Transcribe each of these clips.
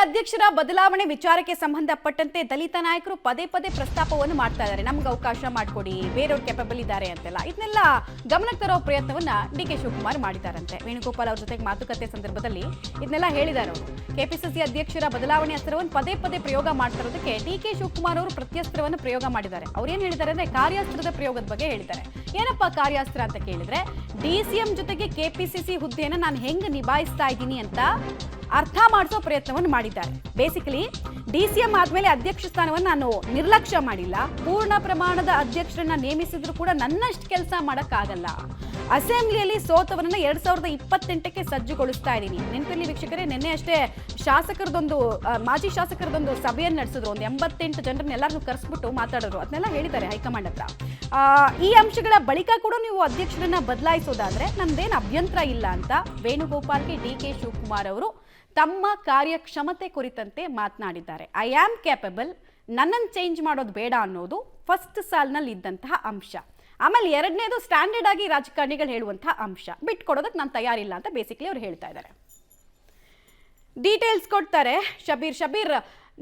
ಅಧ್ಯಕ್ಷರ ಬದಲಾವಣೆ ವಿಚಾರಕ್ಕೆ ಸಂಬಂಧಪಟ್ಟಂತೆ ದಲಿತ ನಾಯಕರು ಪದೇ ಪದೇ ಪ್ರಸ್ತಾಪವನ್ನು ಮಾಡ್ತಾ ಇದ್ದಾರೆ. ನಮ್ಗೆ ಅವಕಾಶ ಮಾಡಿಕೊಡಿ, ಬೇರೆಯವರು ಕೆಪಬಲ್ ಇದ್ದಾರೆ ಅಂತೆಲ್ಲ. ಇದನ್ನೆಲ್ಲ ಗಮನಕ್ಕೆ ತರೋ ಪ್ರಯತ್ನವನ್ನ ಡಿ.ಕೆ. ಶಿವಕುಮಾರ್ ಮಾಡಿದ್ದಾರಂತೆ. ವೇಣುಗೋಪಾಲ್ ಅವ್ರ ಜೊತೆಗೆ ಮಾತುಕತೆ ಸಂದರ್ಭದಲ್ಲಿ ಇದನ್ನೆಲ್ಲ ಹೇಳಿದ್ದಾರೆ ಅವರು. ಕೆಪಿಸಿಸಿ ಅಧ್ಯಕ್ಷರ ಬದಲಾವಣೆ ಅಸ್ತ್ರವನ್ನು ಪದೇ ಪದೇ ಪ್ರಯೋಗ ಮಾಡ್ತಿರೋದಕ್ಕೆ ಡಿ.ಕೆ. ಶಿವಕುಮಾರ್ ಅವರು ಪ್ರತ್ಯಸ್ತ್ರವನ್ನು ಪ್ರಯೋಗ ಮಾಡಿದ್ದಾರೆ. ಅವ್ರು ಏನ್ ಹೇಳಿದ್ದಾರೆ ಅಂದ್ರೆ ಕಾರ್ಯಾಸ್ತ್ರದ ಪ್ರಯೋಗದ ಬಗ್ಗೆ ಹೇಳಿದ್ದಾರೆ. ಏನಪ್ಪ ಕಾರ್ಯಾಸ್ತ್ರ ಅಂತ ಕೇಳಿದ್ರೆ, ಡಿಸಿಎಂ ಜೊತೆಗೆ ಕೆಪಿಸಿಸಿ ಹುದ್ದೆಯನ್ನು ನಾನು ಹೆಂಗ್ ನಿಭಾಯಿಸ್ತಾ ಇದ್ದೀನಿ ಅಂತ ಅರ್ಥ ಮಾಡಿಸೋ ಪ್ರಯತ್ನವನ್ನು ಮಾಡಿದ್ದಾರೆ. ಬೇಸಿಕಲಿ ಡಿಸಿಎಂ ಆದ್ಮೇಲೆ ಅಧ್ಯಕ್ಷ ಸ್ಥಾನವನ್ನು ನಾನು ನಿರ್ಲಕ್ಷ್ಯ ಮಾಡಿಲ್ಲ. ಪೂರ್ಣ ಪ್ರಮಾಣದ ಅಧ್ಯಕ್ಷರನ್ನ ನೇಮಿಸಿದ್ರು ಕೂಡ ನನ್ನಷ್ಟು ಕೆಲಸ ಮಾಡಕ್ಕಾಗಲ್ಲ. ಅಸೆಂಬ್ಲಿಯಲ್ಲಿ ಸೋತವರನ್ನ 2028ಕ್ಕೆ ಸಜ್ಜುಗೊಳಿಸ್ತಾ ಇದ್ದೀನಿ. ನೆನಪಲ್ಲಿ ವೀಕ್ಷಕರೇ, ನಿನ್ನೆ ಅಷ್ಟೇ ಮಾಜಿ ಶಾಸಕರದೊಂದು ಸಭೆಯನ್ನು ನಡೆಸಿದ್ರು. ಒಂದು 88 ಜನರನ್ನ ಎಲ್ಲರನ್ನೂ ಕರೆಸ್ಬಿಟ್ಟು ಮಾತಾಡೋರು. ಅದನ್ನೆಲ್ಲ ಹೇಳಿದ್ದಾರೆ ಹೈಕಮಾಂಡ್ ಹತ್ರ. ಈ ಅಂಶಗಳ ಬಳಿಕ ಕೂಡ ನೀವು ಅಧ್ಯಕ್ಷರನ್ನ ಬದಲಾಯಿಸೋದಾದ್ರೆ ನಮ್ದೇನು ಅಭ್ಯಂತರ ಇಲ್ಲ ಅಂತ ವೇಣುಗೋಪಾಲ್ಗೆ ಡಿ.ಕೆ. ಶಿವಕುಮಾರ್ ಅವರು ತಮ್ಮ ಕಾರ್ಯಕ್ಷಮತೆ ಕುರಿತಂತೆ ಮಾತನಾಡಿದ್ದಾರೆ. ಐ ಆಮ್ ಕ್ಯಾಪಬಲ್, ನನ್ನನ್ನು ಚೇಂಜ್ ಮಾಡೋದು ಬೇಡ ಅನ್ನೋದು ಫಸ್ಟ್ ಸಾಲ್ನಲ್ಲಿ ಇದ್ದಂತಹ ಅಂಶ. ಆಮೇಲೆ ಎರಡನೇದು ಸ್ಟ್ಯಾಂಡರ್ಡ್ ಆಗಿ ರಾಜಕಾರಣಿಗಳು ಹೇಳುವಂತಹ ಅಂಶ. ಬಿಟ್ಕೊಡೋದಕ್ಕೆ ನಾನು ತಯಾರಿಲ್ಲ ಅಂತ ಬೇಸಿಕಲಿ ಅವ್ರು ಹೇಳ್ತಾ ಇದ್ದಾರೆ. ಡೀಟೇಲ್ಸ್ ಕೊಡ್ತಾರೆ ಶಬೀರ್.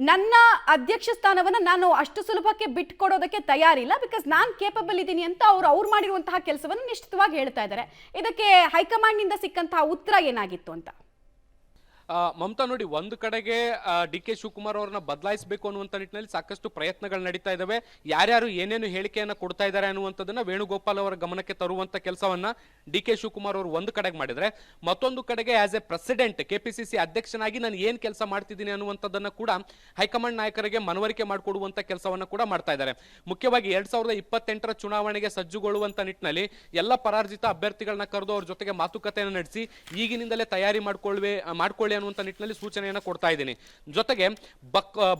ನನ್ನ ಅಧ್ಯಕ್ಷ ಸ್ಥಾನವನ್ನು ನಾನು ಅಷ್ಟು ಸುಲಭಕ್ಕೆ ಬಿಟ್ಕೊಡೋದಕ್ಕೆ ತಯಾರಿಲ್ಲ, ಬಿಕಾಸ್ ನಾನು ಕೇಪಬಲ್ ಇದ್ದೀನಿ ಅಂತ ಅವ್ರು ಮಾಡಿರುವಂತಹ ಕೆಲಸವನ್ನು ನಿಶ್ಚಿತವಾಗಿ ಹೇಳ್ತಾ ಇದ್ದಾರೆ. ಇದಕ್ಕೆ ಹೈಕಮಾಂಡ್ನಿಂದ ಸಿಕ್ಕಂತಹ ಉತ್ತರ ಏನಾಗಿತ್ತು ಅಂತ ಮಮತಾ ನೋಡಿ, ಒಂದು ಕಡೆಗೆ ಡಿ.ಕೆ. ಶಿವಕುಮಾರ್ ಅವರನ್ನ ಬದಲಾಯಿಸಬೇಕು ಅನ್ನುವಂಥ ನಿಟ್ಟಿನಲ್ಲಿ ಸಾಕಷ್ಟು ಪ್ರಯತ್ನಗಳು ನಡೀತಾ ಇದ್ದಾವೆ. ಯಾರ್ಯಾರು ಏನೇನು ಹೇಳಿಕೆಯನ್ನು ಕೊಡ್ತಾ ಇದ್ದಾರೆ ಅನ್ನುವಂಥದ್ದನ್ನ ವೇಣುಗೋಪಾಲ್ ಅವರ ಗಮನಕ್ಕೆ ತರುವಂತ ಕೆಲಸವನ್ನ ಡಿ.ಕೆ. ಶಿವಕುಮಾರ್ ಅವರು ಒಂದು ಕಡೆಗೆ ಮಾಡಿದ್ರೆ, ಮತ್ತೊಂದು ಕಡೆಗೆ ಆಸ್ ಎ ಪ್ರೆಸಿಡೆಂಟ್ ಕೆಪಿಸಿಸಿ ಅಧ್ಯಕ್ಷನಾಗಿ ನಾನು ಏನ್ ಕೆಲಸ ಮಾಡ್ತಿದ್ದೀನಿ ಅನ್ನುವಂಥದ್ದನ್ನ ಕೂಡ ಹೈಕಮಾಂಡ್ ನಾಯಕರಿಗೆ ಮನವರಿಕೆ ಮಾಡಿಕೊಡುವಂತ ಕೆಲಸವನ್ನ ಕೂಡ ಮಾಡ್ತಾ ಇದ್ದಾರೆ. ಮುಖ್ಯವಾಗಿ 2028ರ ಚುನಾವಣೆಗೆ ಸಜ್ಜುಗೊಳ್ಳುವಂತ ನಿಟ್ಟಿನಲ್ಲಿ ಎಲ್ಲ ಪರಾರ್ಜಿತ ಅಭ್ಯರ್ಥಿಗಳನ್ನ ಕರೆದು ಅವ್ರ ಜೊತೆಗೆ ಮಾತುಕತೆಯನ್ನು ನಡೆಸಿ ಈಗಿನಿಂದಲೇ ತಯಾರಿ ಮಾಡ್ಕೊಳ್ಳಿ ಅನ್ನುವಂಥ ನಿಟ್ಟಿನಲ್ಲಿ ಸೂಚನೆಯನ್ನು ಕೊಡ್ತಾ ಇದ್ದೀನಿ. ಜೊತೆಗೆ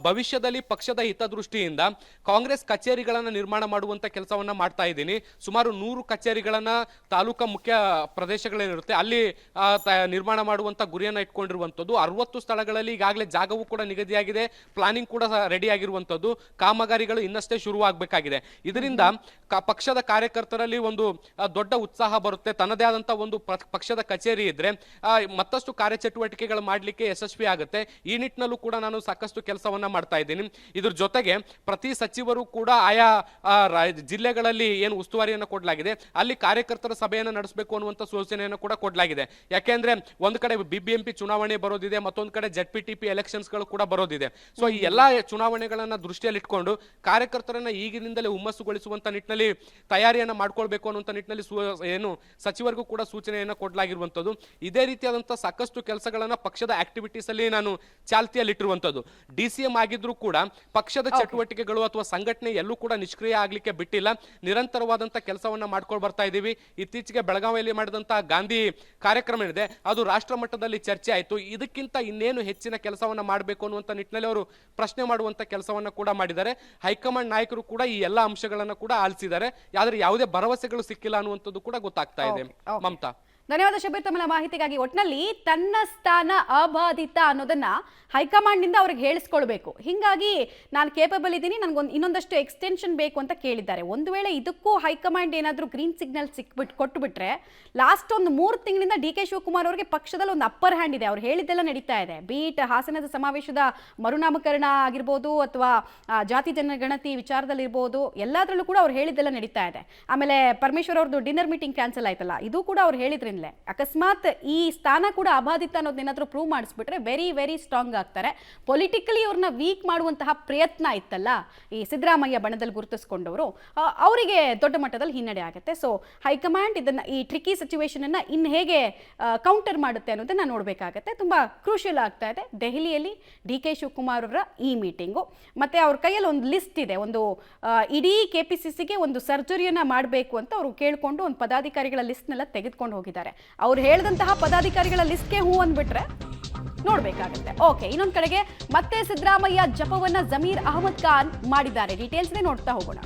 ಭವಿಷ್ಯದಲ್ಲಿ ಪಕ್ಷದ ಹಿತದೃಷ್ಟಿಯಿಂದ ಕಾಂಗ್ರೆಸ್ ಕಚೇರಿಗಳನ್ನ ನಿರ್ಮಾಣ ಮಾಡುವಂತ ಕೆಲಸವನ್ನ ಮಾಡ್ತಾ ಇದ್ದೀನಿ. ಸುಮಾರು 100 ಕಚೇರಿಗಳನ್ನ ತಾಲೂಕಾ ಮುಖ್ಯ ಪ್ರದೇಶಗಳೇನಿರುತ್ತೆ ಅಲ್ಲಿ ನಿರ್ಮಾಣ ಮಾಡುವಂತ ಗುರಿಯನ್ನ ಇಟ್ಕೊಂಡಿರುವಂತದ್ದು. 60 ಸ್ಥಳಗಳಲ್ಲಿ ಈಗಾಗಲೇ ಜಾಗವೂ ಕೂಡ ನಿಗದಿಯಾಗಿದೆ, ಪ್ಲಾನಿಂಗ್ ಕೂಡ ರೆಡಿ ಆಗಿರುವಂತದ್ದು. ಕಾಮಗಾರಿಗಳು ಇನ್ನಷ್ಟೇ ಶುರುವಾಗಬೇಕಾಗಿದೆ. ಇದರಿಂದ ಪಕ್ಷದ ಕಾರ್ಯಕರ್ತರಲ್ಲಿ ಒಂದು ದೊಡ್ಡ ಉತ್ಸಾಹ ಬರುತ್ತೆ. ತನ್ನದೇ ಆದಂತ ಒಂದು ಪಕ್ಷದ ಕಚೇರಿ ಇದ್ರೆ ಮತ್ತಷ್ಟು ಕಾರ್ಯಚಟುವಟಿಕೆಗಳು ಮಾಡಲಿಕ್ಕೆ ಯಶಸ್ವಿ ಆಗುತ್ತೆ. ಈ ನಿಟ್ಟಿನಲ್ಲೂ ಕೂಡ ನಾನು ಸಾಕಷ್ಟು ಕೆಲಸವನ್ನ ಮಾಡ್ತಾ ಇದ್ದೀನಿ. ಇದ್ರ ಜೊತೆಗೆ ಪ್ರತಿ ಸಚಿವರು ಕೂಡ ಆಯಾ ಜಿಲ್ಲೆಗಳಲ್ಲಿ ಏನು ಉಸ್ತುವಾರಿಯನ್ನು ಕೊಡಲಾಗಿದೆ ಅಲ್ಲಿ ಕಾರ್ಯಕರ್ತರ ಸಭೆಯನ್ನು ನಡೆಸಬೇಕು ಅನ್ನುವಂಥ ಸೂಚನೆಯನ್ನು ಕೂಡ ಕೊಡಲಾಗಿದೆ. ಯಾಕೆಂದ್ರೆ ಒಂದು ಕಡೆ BBMP ಚುನಾವಣೆ ಬರೋದಿದೆ, ಮತ್ತೊಂದು ಕಡೆ ZPTP ಎಲೆಕ್ಷನ್ಸ್ಗಳು ಕೂಡ ಬರೋದಿದೆ. ಸೊ ಈ ಎಲ್ಲಾ ಚುನಾವಣೆಗಳನ್ನ ದೃಷ್ಟಿಯಲ್ಲಿ ಇಟ್ಕೊಂಡು ಕಾರ್ಯಕರ್ತರನ್ನ ಈಗಿನಿಂದಲೇ ಹುಮ್ಮಸ್ಸುಗೊಳಿಸುವಂತ ನಿಟ್ಟಿನಲ್ಲಿ ತಯಾರಿಯನ್ನ ಮಾಡ್ಕೊಳ್ಬೇಕು ಅನ್ನುವಂಥ ನಿಟ್ಟಿನಲ್ಲಿ ಏನು ಸಚಿವರಿಗೂ ಕೂಡ ಸೂಚನೆಯನ್ನು ಕೊಡಲಾಗಿರುವಂತದ್ದು. ಇದೇ ರೀತಿಯಾದಂತಹ ಸಾಕಷ್ಟು ಕೆಲಸಗಳನ್ನ ಪಕ್ಷದ ಆಕ್ಟಿವಿಟೀಸ್ ಅಲ್ಲಿ ನಾನು ಚಾಲ್ತಿಯಲ್ಲಿ ಇಟ್ಟಿರುವಂತದ್ದು. DCM ಆಗಿದ್ರು ಕೂಡ ಪಕ್ಷದ ಚಟುವಟಿಕೆಗಳು ಅಥವಾ ಸಂಘಟನೆ ಎಲ್ಲೂ ಕೂಡ ನಿಷ್ಕ್ರಿಯ ಆಗ್ಲಿಕ್ಕೆ ಬಿಟ್ಟಿಲ್ಲ. ನಿರಂತರವಾದಂತಹ ಕೆಲಸವನ್ನ ಮಾಡ್ಕೊಂಡು ಬರ್ತಾ ಇದ್ದೀವಿ. ಇತ್ತೀಚೆಗೆ ಬೆಳಗಾವಿಯಲ್ಲಿ ಮಾಡಿದಂತಹ ಗಾಂಧಿ ಕಾರ್ಯಕ್ರಮ ಏನಿದೆ ಅದು ರಾಷ್ಟ್ರ ಮಟ್ಟದಲ್ಲಿ ಚರ್ಚೆ ಆಯಿತು. ಇದಕ್ಕಿಂತ ಇನ್ನೇನು ಹೆಚ್ಚಿನ ಕೆಲಸವನ್ನ ಮಾಡಬೇಕು ಅನ್ನುವಂಥ ನಿಟ್ಟಿನಲ್ಲಿ ಅವರು ಪ್ರಶ್ನೆ ಮಾಡುವಂತ ಕೆಲಸವನ್ನ ಕೂಡ ಮಾಡಿದ್ದಾರೆ. ಹೈಕಮಾಂಡ್ ನಾಯಕರು ಕೂಡ ಈ ಎಲ್ಲಾ ಅಂಶಗಳನ್ನ ಕೂಡ ಆಲಿಸಿದ್ದಾರೆ. ಆದ್ರೆ ಯಾವುದೇ ಭರವಸೆಗಳು ಸಿಕ್ಕಿಲ್ಲ ಅನ್ನುವಂಥದ್ದು ಕೂಡ ಗೊತ್ತಾಗ್ತಾ ಇದೆ. ಮಮತಾ, ಧನ್ಯವಾದ ಶಬೀರ್ ತಮ್ಮ ಮಾಹಿತಿಗಾಗಿ. ಒಟ್ಟಿನಲ್ಲಿ ತನ್ನ ಸ್ಥಾನ ಅಬಾಧಿತ ಅನ್ನೋದನ್ನ ಹೈಕಮಾಂಡ್ ನಿಂದ ಅವ್ರಿಗೆ ಹೇಳಿಸ್ಕೊಳ್ಬೇಕು. ಹಿಂಗಾಗಿ ನಾನು ಕೇಪಬಲ್ ಇದ್ದೀನಿ, ನನಗೊಂದು ಇನ್ನೊಂದಷ್ಟು ಎಕ್ಸ್ಟೆನ್ಷನ್ ಬೇಕು ಅಂತ ಕೇಳಿದ್ದಾರೆ. ಒಂದು ವೇಳೆ ಇದಕ್ಕೂ ಹೈಕಮಾಂಡ್ ಏನಾದರೂ ಗ್ರೀನ್ ಸಿಗ್ನಲ್ ಕೊಟ್ಟುಬಿಟ್ರೆ ಲಾಸ್ಟ್ ಒಂದು 3 ತಿಂಗಳಿಂದ ಡಿ.ಕೆ. ಶಿವಕುಮಾರ್ ಅವರಿಗೆ ಪಕ್ಷದಲ್ಲಿ ಒಂದು ಅಪ್ಪರ್ ಹ್ಯಾಂಡ್ ಇದೆ. ಅವ್ರು ಹೇಳಿದ್ದೆಲ್ಲ ನಡೀತಾ ಇದೆ. ಬೀಟ್ ಹಾಸನದ ಸಮಾವೇಶದ ಮರುನಾಮಕರಣ ಆಗಿರ್ಬೋದು ಅಥವಾ ಜಾತಿ ಜನಗಣತಿ ವಿಚಾರದಲ್ಲಿರ್ಬೋದು, ಎಲ್ಲದರಲ್ಲೂ ಕೂಡ ಅವ್ರು ಹೇಳಿದ್ದೆಲ್ಲ ನಡೀತಾ ಇದೆ. ಆಮೇಲೆ ಪರಮೇಶ್ವರ್ ಅವ್ರದ್ದು ಡಿನ್ನರ್ ಮೀಟಿಂಗ್ ಕ್ಯಾನ್ಸಲ್ ಆಯ್ತಲ್ಲ, ಇದು ಕೂಡ ಅವ್ರು ಹೇಳಿದ್ರಿಂದ ಅಕಸ್ಮಾತ್ ಈ ಸ್ಥಾನ ಕೂಡ ಅಬಾಧಿತ ಅನ್ನೋದೇನಾದ್ರೂ ಪ್ರೂವ್ ಮಾಡಿಸ್ಬಿಟ್ರೆ ವೆರಿ ವೆರಿ ಸ್ಟ್ರಾಂಗ್ ಆಗ್ತಾರೆ. ಪೊಲಿಟಿಕಲಿ ಅವ್ರನ್ನ ವೀಕ್ ಮಾಡುವಂತಹ ಪ್ರಯತ್ನ ಇತ್ತಲ್ಲ ಈ ಸಿದ್ದರಾಮಯ್ಯ ಬಣದಲ್ಲಿ ಗುರುತಿಸ್ಕೊಂಡವರು, ಅವರಿಗೆ ದೊಡ್ಡ ಮಟ್ಟದಲ್ಲಿ ಹಿನ್ನಡೆ ಆಗುತ್ತೆ. ಸೊ ಹೈಕಮಾಂಡ್ ಇದನ್ನ ಈ ಟ್ರಿಕಿ ಸಿಚುವೇಶನ್ ಅನ್ನ ಇನ್ನು ಹೇಗೆ ಕೌಂಟರ್ ಮಾಡುತ್ತೆ ಅನ್ನೋದನ್ನ ನೋಡ್ಬೇಕಾಗತ್ತೆ. ತುಂಬಾ ಕ್ರೂಷಿಯಲ್ ಆಗ್ತಾ ಇದೆ. ದೆಹಲಿಯಲ್ಲಿ ಡಿ.ಕೆ. ಶಿವಕುಮಾರ್ ಅವರ ಈ ಮೀಟಿಂಗು, ಮತ್ತೆ ಅವ್ರ ಕೈಯಲ್ಲಿ ಒಂದು ಲಿಸ್ಟ್ ಇದೆ. ಒಂದು ಇಡೀ ಕೆಪಿಸಿಸಿಗೆ ಒಂದು ಸರ್ಜರಿಯನ್ನ ಮಾಡಬೇಕು ಅಂತ ಅವರು ಕೇಳ್ಕೊಂಡು ಒಂದು ಪದಾಧಿಕಾರಿಗಳ ಲಿಸ್ಟ್ನೆಲ್ಲ ತೆಗೆದುಕೊಂಡು ಹೋಗಿದ್ದಾರೆ. ಅವ್ರು ಹೇಳಿದಂತಹ ಪದಾಧಿಕಾರಿಗಳ ಲಿಸ್ಟ್ಗೆ ಹೂ ಅಂದ್ಬಿಟ್ರೆ ನೋಡ್ಬೇಕಾಗತ್ತೆ. ಓಕೆ, ಇನ್ನೊಂದ್ ಕಡೆಗೆ ಮತ್ತೆ ಸಿದ್ದರಾಮಯ್ಯ ಜಪವನ್ನ ಜಮೀರ್ ಅಹಮದ್ ಖಾನ್ ಮಾಡಿದ್ದಾರೆ. ಡೀಟೇಲ್ಸ್ ನೋಡ್ತಾ ಹೋಗೋಣ.